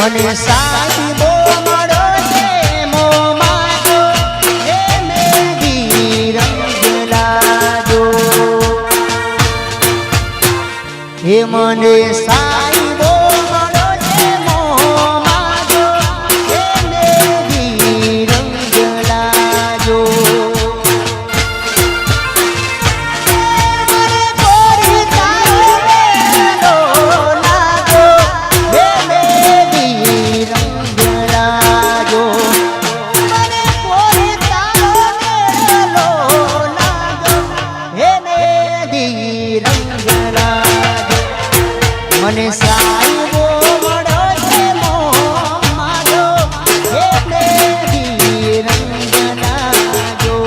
મને સાહેબો મળો છે મોમાં તો એ મેઘી રંગ લાજો એ મને સાહેબો મળો છે મોમાં તો એ મેઘી રંગ લાજો મને સાહેબો મળો છે મોમાં તો એ મેઘી રંગ લાજો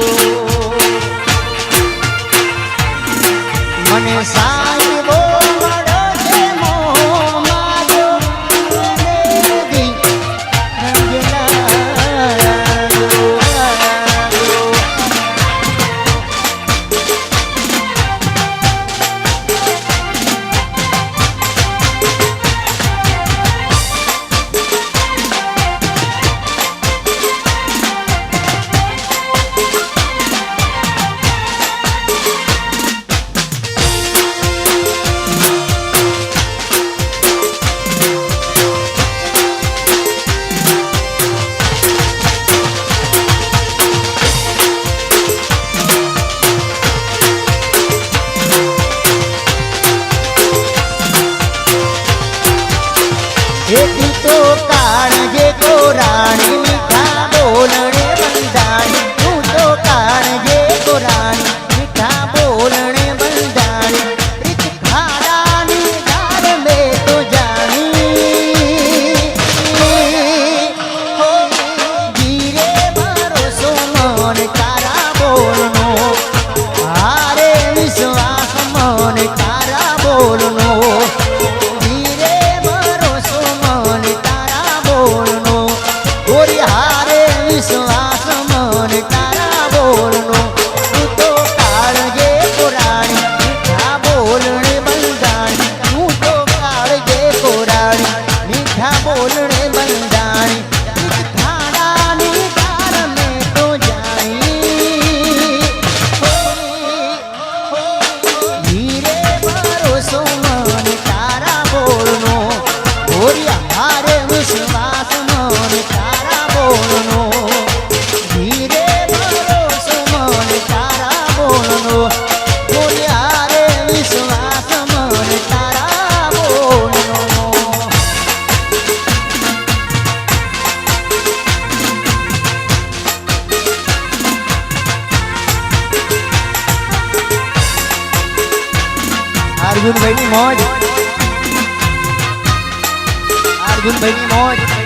મને સાહેબો મળો છે મોમાં તો એ મેઘી રંગ લાજો તું તો કાળજે કોરાણી મીઠા બોલણે બંધાણી તું તો કાળજે કોરાણી મીઠા બોલણે બંધાણી રીત ખાડાની દાર મેં તો જાણી ધીરે ભરોસો મન તારા બોલનો હારે વિશ્વાસ મન તારા બોલનો વિશ્વાસ મન તારા બોલનો તું તો કાળજે કોરાણી મીઠા બોલણે બંધાણી તું તો કાળજે કોરાણી મીઠા બોલણે બંધાણી ખાડાની તાર મેં તો જાણી ધીરે ભરોસો મન તારા બોલનો ગોરિયા હારે વિશ્વાસ મન તારા બોલનો अर्जुन भाई ની મોજ